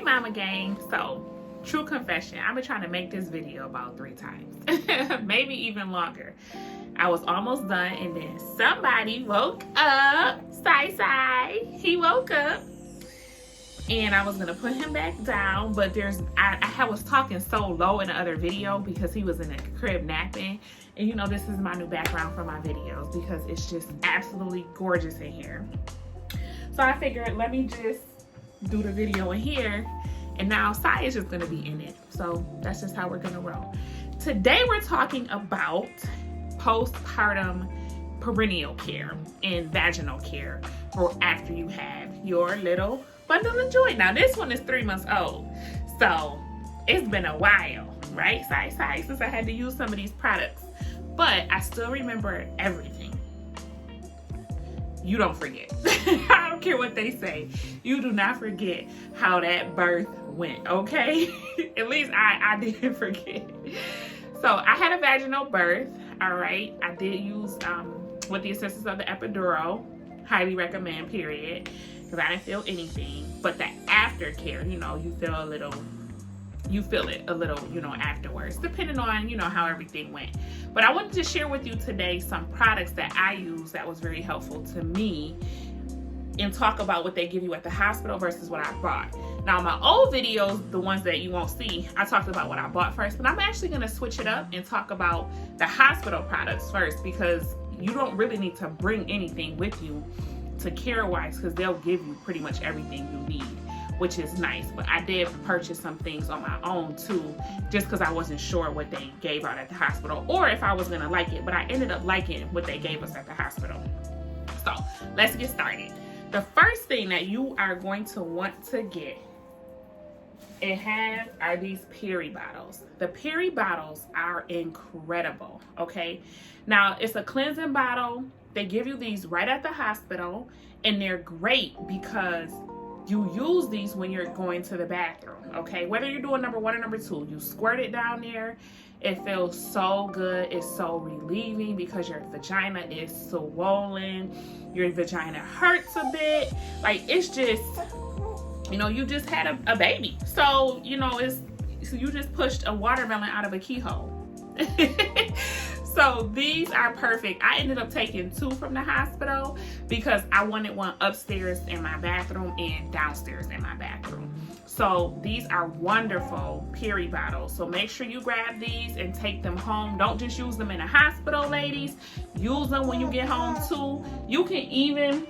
Hey Mama Gang. So, true confession, I've been trying to make this video about 3 times. Maybe even longer. I was almost done and then somebody woke up. He woke up. And I was gonna put him back down, but I was talking so low in the other video because he was in the crib napping. And you know, this is my new background for my videos because it's just absolutely gorgeous in here. So I figured, let me just do the video in here, and now Sai is just gonna be in it. So that's just how we're gonna roll. Today we're talking about postpartum perennial care and vaginal care for after you have your little bundle of joy. Now this one is 3 months old, so it's been a while, right? Sai, since I had to use some of these products, but I still remember everything. You don't forget. I don't care what they say. You do not forget how that birth went, okay? At least I didn't forget. So I had a vaginal birth, all right? I did use, with the assistance of the epidural, highly recommend, period, because I didn't feel anything. But the aftercare, you know, you feel it a little, you know, afterwards, depending on, you know, how everything went. But I wanted to share with you today some products that I use that was very helpful to me, and talk about what they give you at the hospital versus what I bought. Now, my old videos, the ones that you won't see, I talked about what I bought first, but I'm actually going to switch it up and talk about the hospital products first, because you don't really need to bring anything with you to care-wise, because they'll give you pretty much everything you need, which is nice. But I did purchase some things on my own too, just because I wasn't sure what they gave out at the hospital or if I was going to like it, but I ended up liking what they gave us at the hospital. So let's get started. The first thing that you are going to want to get and have are these Peri bottles. The Peri bottles are incredible, okay? Now, it's a cleansing bottle. They give you these right at the hospital, and they're great because you use these when you're going to the bathroom, okay? Whether you're doing number 1 or number 2, you squirt it down there. It feels so good. It's so relieving because your vagina is swollen. Your vagina hurts a bit. Like, it's just, you know, you just had a baby. So, you know, so you just pushed a watermelon out of a keyhole. So these are perfect. I ended up taking 2 from the hospital because I wanted one upstairs in my bathroom and downstairs in my bathroom. So these are wonderful Peri bottles. So make sure you grab these and take them home. Don't just use them in the hospital, ladies. Use them when you get home too. You can even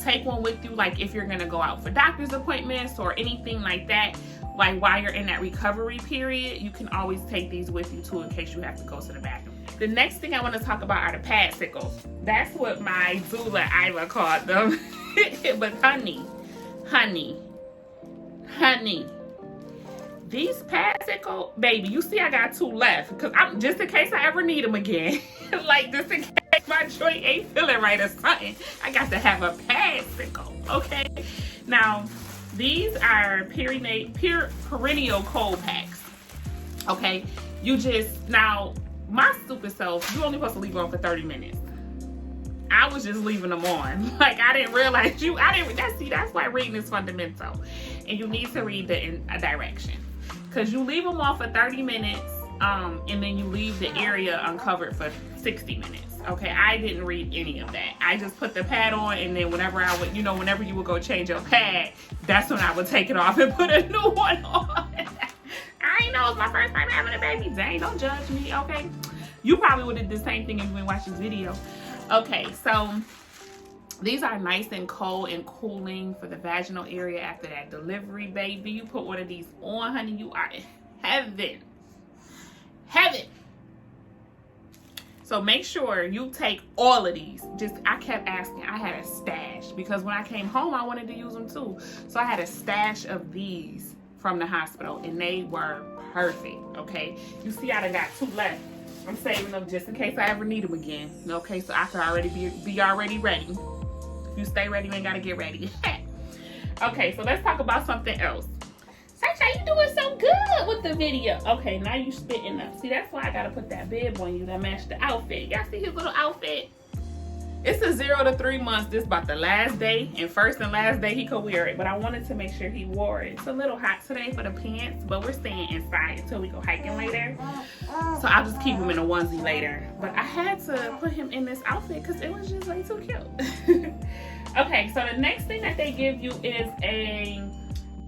take one with you, like if you're gonna go out for doctor's appointments or anything like that. Like while you're in that recovery period, you can always take these with you too in case you have to go to the bathroom. The next thing I want to talk about are the Padsicles. That's what my doula Iva called them. But honey, these Padsicles, baby, you see I got 2 left because I'm just in case I ever need them again. Like just in case my joint ain't feeling right or something, I got to have a Padsicle, okay? Now, these are perennial cold packs, okay? You just, now, my stupid self, you only supposed to leave them on for 30 minutes. I was just leaving them on. Like, I didn't realize that's why reading is fundamental. And you need to read the directions. Because you leave them on for 30 minutes, and then you leave the area uncovered for 60 minutes. Okay, I didn't read any of that. I just put the pad on, and then whenever I would, you know, whenever you would go change your pad, that's when I would take it off and put a new one on. I ain't know it was my first time having a baby. Dang, don't judge me, okay? You probably would have did the same thing if you didn't watch this video. Okay, so these are nice and cold and cooling for the vaginal area after that delivery, baby. You put one of these on, honey, you are in heaven. Heaven. So make sure you take all of these. I kept asking. I had a stash because when I came home, I wanted to use them too. So I had a stash of these from the hospital, and they were perfect, okay? You see I done got 2 left. I'm saving them just in case I ever need them again, okay? So I could already be already ready. If you stay ready, you ain't gotta get ready. Okay, so let's talk about something else. Sunshine, you doing so good with the video. Okay, now you spitting up. See, that's why I gotta put that bib on you that match the outfit. Y'all see his little outfit? It's a 0 to 3 months. This about the last day and first and last day he could wear it. But I wanted to make sure he wore it. It's a little hot today for the pants, but we're staying inside until we go hiking later. So I'll just keep him in a onesie later. But I had to put him in this outfit because it was just way too cute. Okay, so the next thing that they give you is a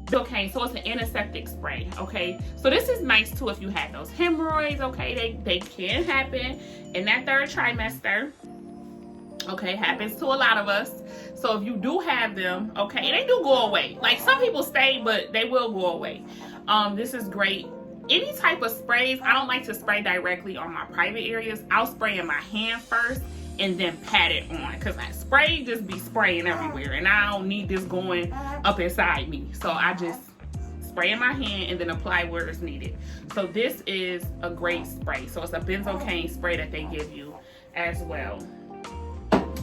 Novocaine. So it's an antiseptic spray. Okay, so this is nice too if you have those hemorrhoids. Okay, they can happen in that 3rd trimester. Okay, happens to a lot of us. So if you do have them, okay, they do go away. Like some people stay, but they will go away. This is great. Any type of sprays, I don't like to spray directly on my private areas. I'll spray in my hand first and then pat it on, because I spray just be spraying everywhere and I don't need this going up inside me. So I just spray in my hand and then apply where it's needed. So this is a great spray. So it's a benzocaine spray that they give you as well.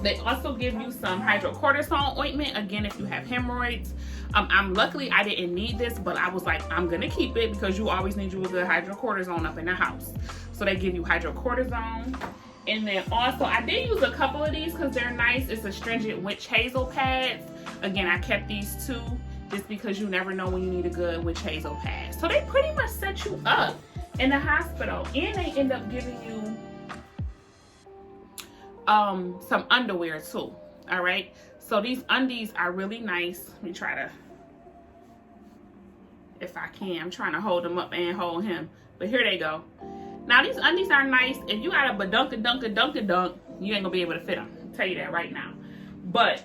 They also give you some hydrocortisone ointment, again, if you have hemorrhoids. Luckily I didn't need this, but I was like, I'm gonna keep it because you always need you a good hydrocortisone up in the house. So they give you hydrocortisone. And then also, I did use a couple of these because they're nice. It's astringent witch hazel pads. Again, I kept these 2 just because you never know when you need a good witch hazel pad. So they pretty much set you up in the hospital, and they end up giving you some underwear too. All right, so these undies are really nice. Let me try to, if I can, I'm trying to hold them up and hold him, but here they go. Now these undies are nice. If you got a badunka-dunk, you ain't gonna be able to fit them. I'll tell you that right now. But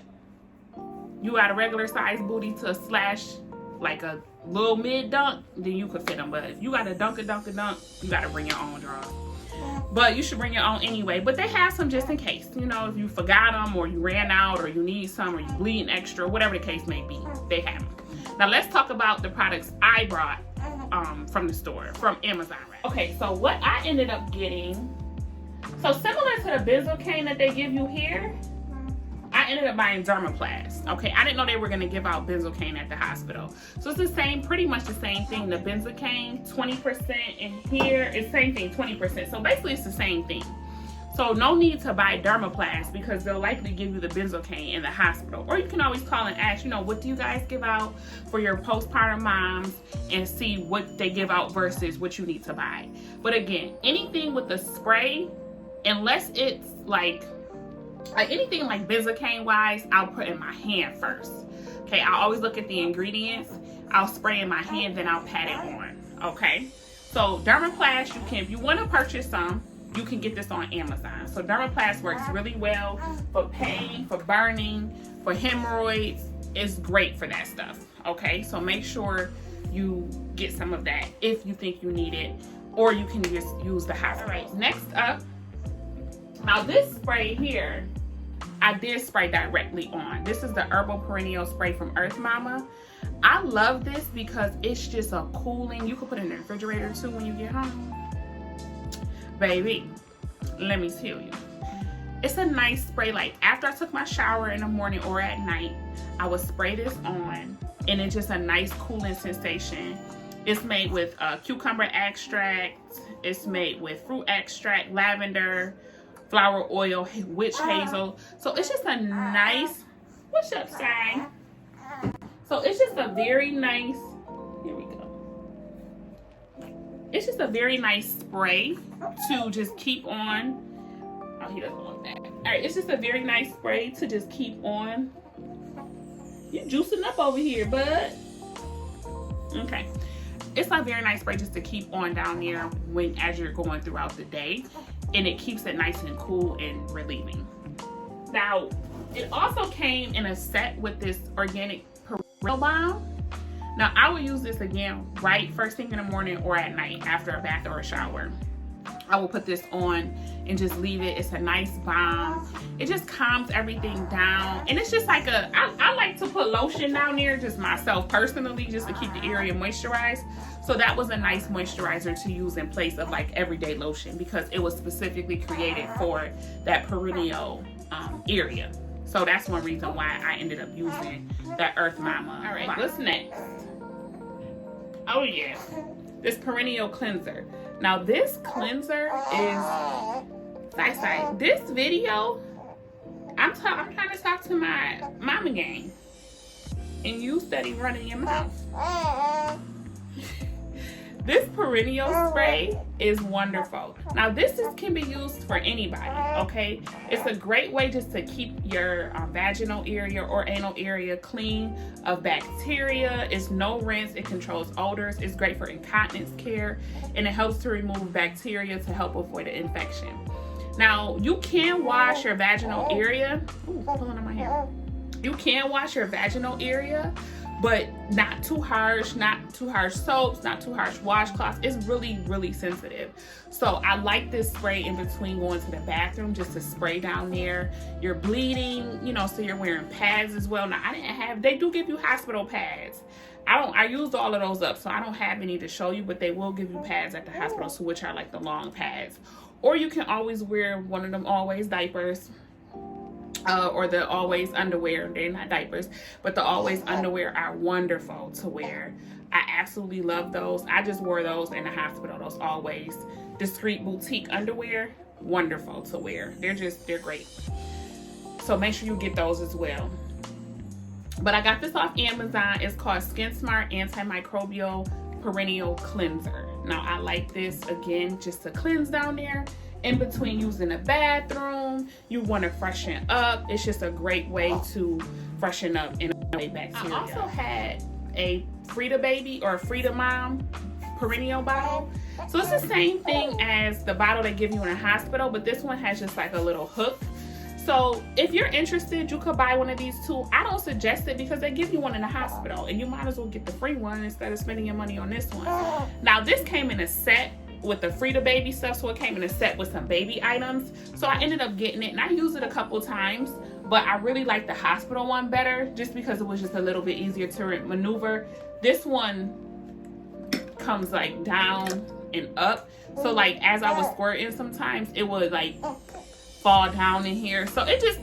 you got a regular size booty to slash like a little mid dunk, then you could fit them. But if you got a dunk, you gotta bring your own drawers. But you should bring your own anyway. But they have some just in case. You know, if you forgot them or you ran out or you need some or you bleeding extra, whatever the case may be, they have them. Now let's talk about the products I brought from the store, from Amazon. Okay, so what I ended up getting, so similar to the benzocaine that they give you here, I ended up buying Dermaplast. Okay, I didn't know they were gonna give out benzocaine at the hospital. So it's the same, pretty much the same thing. The benzocaine, 20%, and here it's same thing, 20%. So basically it's the same thing. So no need to buy Dermaplast because they'll likely give you the benzocaine in the hospital. Or you can always call and ask, you know, what do you guys give out for your postpartum moms, and see what they give out versus what you need to buy. But again, anything with the spray, unless it's like anything like benzocaine wise, I'll put in my hand first. Okay, I always look at the ingredients. I'll spray in my hand, then I'll pat it on. Okay, so Dermaplast, you can, if you want to purchase some, you can get this on Amazon. So Dermaplast works really well for pain, for burning, for hemorrhoids. It's great for that stuff. Okay, so make sure you get some of that if you think you need it, or you can just use the hospital. All right, next up, now this spray here, I did spray directly on. This is the Herbal Perennial Spray from Earth Mama. I love this because it's just a cooling, you can put it in the refrigerator too when you get home. Baby, let me tell you, it's a nice spray. Like after I took my shower in the morning or at night, I would spray this on, and it's just a nice cooling sensation. It's made with cucumber extract, it's made with fruit extract, lavender, flower oil, witch hazel. So it's just a nice, what's up, Sky? So it's just a very nice, here we go. It's just a very nice spray to just keep on. Oh, he doesn't want that. All right, it's just a very nice spray to just keep on. You're juicing up over here, bud. Okay. It's a very nice spray just to keep on down there as you're going throughout the day. And it keeps it nice and cool and relieving. Now, it also came in a set with this organic Perennial balm. Now, I will use this again right first thing in the morning or at night after a bath or a shower. I will put this on and just leave it. It's a nice balm. It just calms everything down. And it's just like I like to put lotion down there, just myself personally, just to keep the area moisturized. So that was a nice moisturizer to use in place of like everyday lotion, because it was specifically created for that perineal area. So that's one reason why I ended up using that Earth Mama. All right, what's next? Oh yeah, this Perennial Cleanser. Now this cleanser is, this video, I'm trying to talk to my mama gang, and you steady running your mouth. This Perennial Spray is wonderful. Now this can be used for anybody, okay? It's a great way just to keep your vaginal area or anal area clean of bacteria. It's no rinse, it controls odors, it's great for incontinence care, and it helps to remove bacteria to help avoid an infection. Now you can wash your vaginal area. Ooh, pulling on my hair. You can wash your vaginal area, but not too harsh soaps, not too harsh washcloths. It's really, really sensitive. So I like this spray in between going to the bathroom, just to spray down there. You're bleeding, you know, so you're wearing pads as well. Now they do give you hospital pads. I used all of those up, so I don't have any to show you, but they will give you pads at the hospital, so which are like the long pads. Or you can always wear one of them always diapers. Or the always underwear. They're not diapers, but the always underwear are wonderful to wear. I absolutely love those. I just wore those in the hospital. Those always discreet boutique underwear, wonderful to wear. They're great. So make sure you get those as well. But I got this off Amazon. It's called Skin Smart Antimicrobial Perennial Cleanser. Now I like this again just to cleanse down there. In between using the bathroom, you want to freshen up. It's just a great way to freshen up and away bacteria. I also had a Frida Baby or Frida Mom perennial bottle. So it's the same thing as the bottle they give you in a hospital, but this one has just like a little hook. So if you're interested, you could buy one of these too. I don't suggest it because they give you one in the hospital, and you might as well get the free one instead of spending your money on this one. Now this came in a set with the Frida Baby stuff, so it came in a set with some baby items. So I ended up getting it, and I used it a couple times, but I really like the hospital one better just because it was just a little bit easier to maneuver. This one comes like down and up, so like as I was squirting sometimes it would like fall down in here. So it just,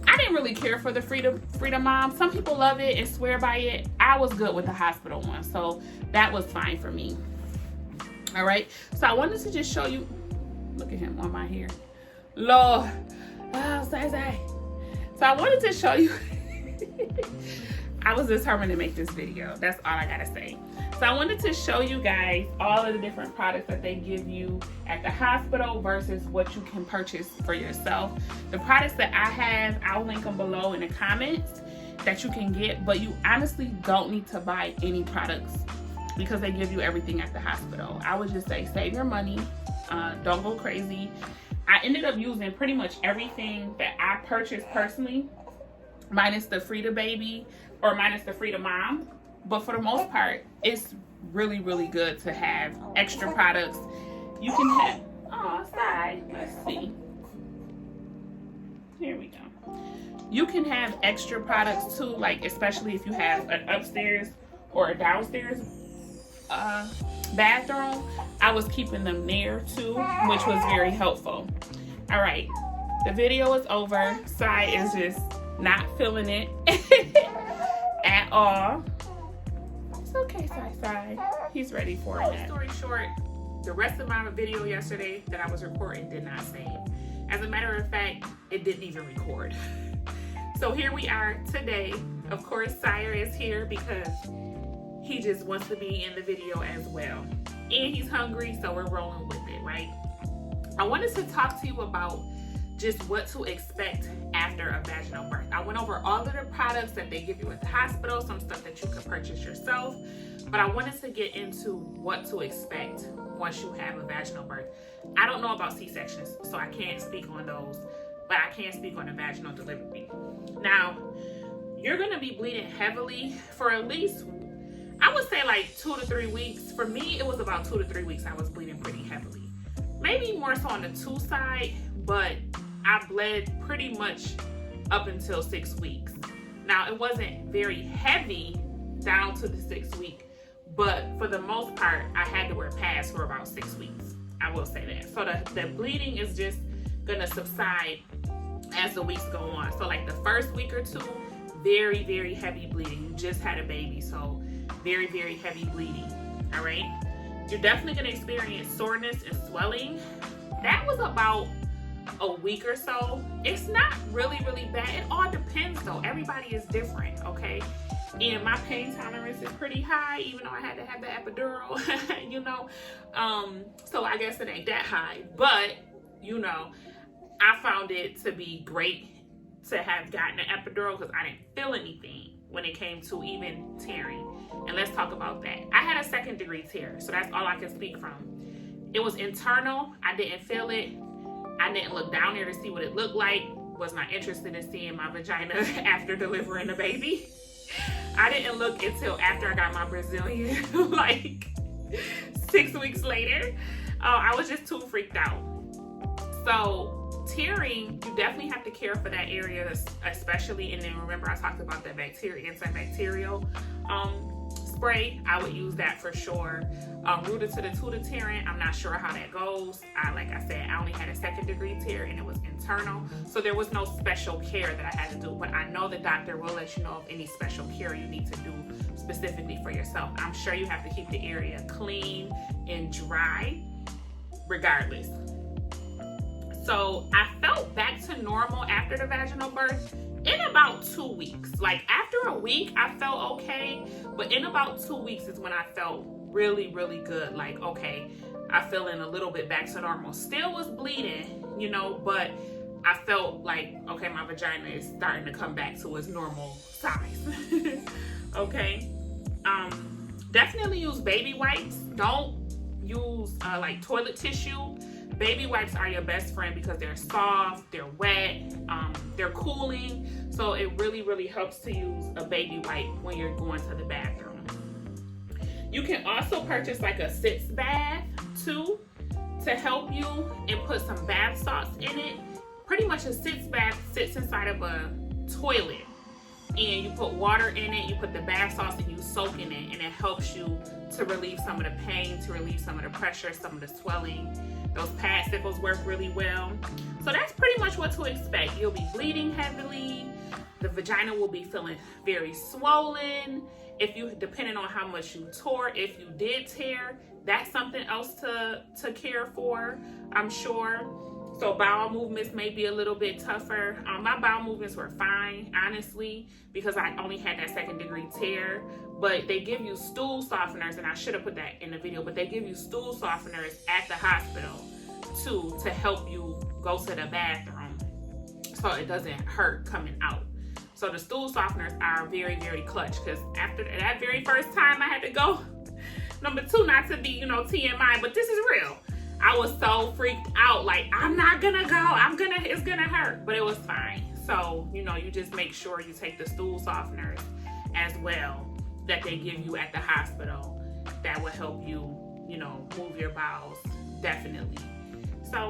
I didn't really care for the Frida Mom. Some people love it and swear by it. I was good with the hospital one, so that was fine for me. All right, so I wanted to just show you, look at him on my hair. Lord, oh, say. So I wanted to show you, I was determined to make this video. That's all I gotta say. So I wanted to show you guys all of the different products that they give you at the hospital versus what you can purchase for yourself. The products that I have, I'll link them below in the comments that you can get, but you honestly don't need to buy any products because they give you everything at the hospital. I would just say save your money, don't go crazy. I ended up using pretty much everything that I purchased personally, minus the Frida Baby or minus the Frida Mom. But for the most part, it's really, really good to have extra products. You can have, oh, side, let's see. Here we go. You can have extra products too, like especially if you have an upstairs or a downstairs bathroom. I was keeping them there too, which was very helpful. All right, the video is over. Sai is just not feeling it at all. It's okay, Sai. He's ready for it. Long story short, the rest of my video yesterday that I was recording did not save. As a matter of fact, it didn't even record. So here we are today. Of course, Sire is here because he just wants to be in the video as well. And he's hungry, so we're rolling with it, right? I wanted to talk to you about just what to expect after a vaginal birth. I went over all of the products that they give you at the hospital, some stuff that you can purchase yourself, but I wanted to get into what to expect once you have a vaginal birth. I don't know about C-sections, so I can't speak on those, but I can speak on a vaginal delivery. Now, you're gonna be bleeding heavily for at least, I would say like 2 to 3 weeks. For me, it was about 2 to 3 weeks I was bleeding pretty heavily. Maybe more so on the 2 side, but I bled pretty much up until 6 weeks. Now, it wasn't very heavy down to the 6th week, but for the most part, I had to wear pads for about 6 weeks. I will say that. So the bleeding is just gonna subside as the weeks go on. So like the first week or two, very, very heavy bleeding. You just had a baby, so very, very heavy bleeding, all right? You're definitely gonna experience soreness and swelling. That was about a week or so. It's not really bad. It all depends though. Everybody is different, okay? And my pain tolerance is pretty high, even though I had to have the epidural, you know. So I guess it ain't that high, but you know, I found it to be great to have gotten an epidural because I didn't feel anything when it came to even tearing. And let's talk about that. I had a 2nd-degree tear, so that's all I can speak from. It was internal. I didn't feel it. I didn't look down there to see what it looked like. Was not interested in seeing my vagina after delivering a baby. I didn't look until after I got my Brazilian, like 6 weeks later. I was just too freaked out. So tearing, you definitely have to care for that area, especially. And then remember, I talked about that antibacterial spray. I would use that for sure. Rooted to the tutor tearing, I'm not sure how that goes. Like I said, I only had a 2nd-degree tear and it was internal, so there was no special care that I had to do. But I know the doctor will let you know of any special care you need to do specifically for yourself. I'm sure you have to keep the area clean and dry regardless. So I felt back to normal after the vaginal birth in about 2 weeks. Like after a week, I felt okay, but in about 2 weeks is when I felt really good. Like, okay, I'm feeling a little bit back to normal. Still was bleeding, you know, but I felt like, okay, my vagina is starting to come back to its normal size. Okay. Definitely use baby wipes. Don't use like toilet tissue. Baby wipes are your best friend because they're soft, they're wet, they're cooling. So it really helps to use a baby wipe when you're going to the bathroom. You can also purchase like a sitz bath too to help you and put some bath salts in it. Pretty much a sitz bath sits inside of a toilet and you put water in it, you put the bath salts and you soak in it, and it helps you to relieve some of the pain, to relieve some of the pressure, some of the swelling. Those Padsicles work really well. So that's pretty much what to expect. You'll be bleeding heavily. The vagina will be feeling very swollen. Depending on how much you tore, if you did tear, that's something else to care for, I'm sure. So bowel movements may be a little bit tougher. My bowel movements were fine, honestly, because I only had that 2nd-degree tear. But they give you stool softeners, and I should have put that in the video, but they give you stool softeners at the hospital too to help you go to the bathroom so it doesn't hurt coming out. So the stool softeners are very clutch, because after that very first time I had to go, number 2, not to be, you know, TMI, but this is real. I was so freaked out, like, I'm not gonna go, it's gonna hurt, but it was fine. So, you know, you just make sure you take the stool softeners as well that they give you at the hospital. That will help you, you know, move your bowels, definitely. So,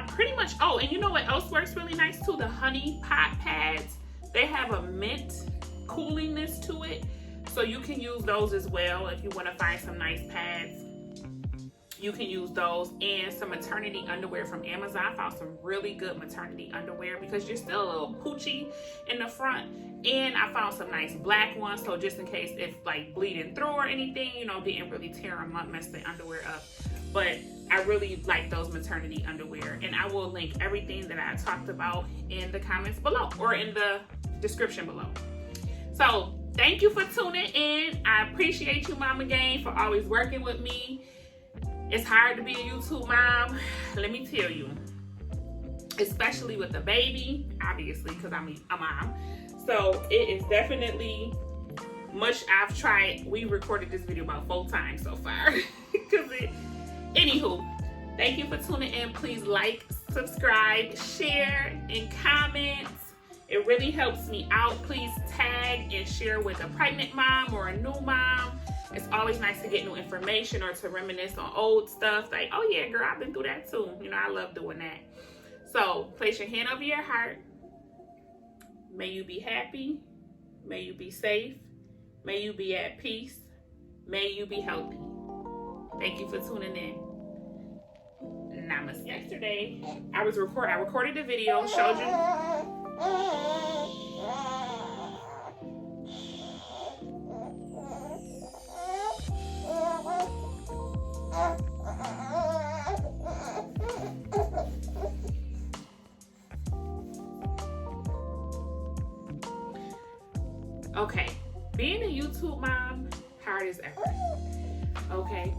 pretty much, oh, and you know what else works really nice too? The honey pot pads. They have a mint coolingness to it, so you can use those as well if you want to find some nice pads. You can use those, and some maternity underwear from Amazon. I found some really good maternity underwear because you're still a little poochy in the front. And I found some nice black ones, so just in case if like bleeding through or anything, you know, didn't really tear them up, mess the underwear up. But I really like those maternity underwear, and I will link everything that I talked about in the comments below or in the description below. So thank you for tuning in. I appreciate you, Mama Gang, for always working with me. It's hard to be a YouTube mom, let me tell you, especially with the baby, obviously, because I'm a mom. So it is definitely much. I've tried. We recorded this video about 4 times so far. Anywho, thank you for tuning in. Please like, subscribe, share, and comment. It really helps me out. Please tag and share with a pregnant mom or a new mom. It's always nice to get new information or to reminisce on old stuff. Like, oh yeah, girl, I've been through that too. You know, I love doing that. So place your hand over your heart. May you be happy. May you be safe. May you be at peace. May you be healthy. Thank you for tuning in. Namaste. Yesterday, I recorded the video, showed you. Okay, being a YouTube mom, hard as ever. Okay.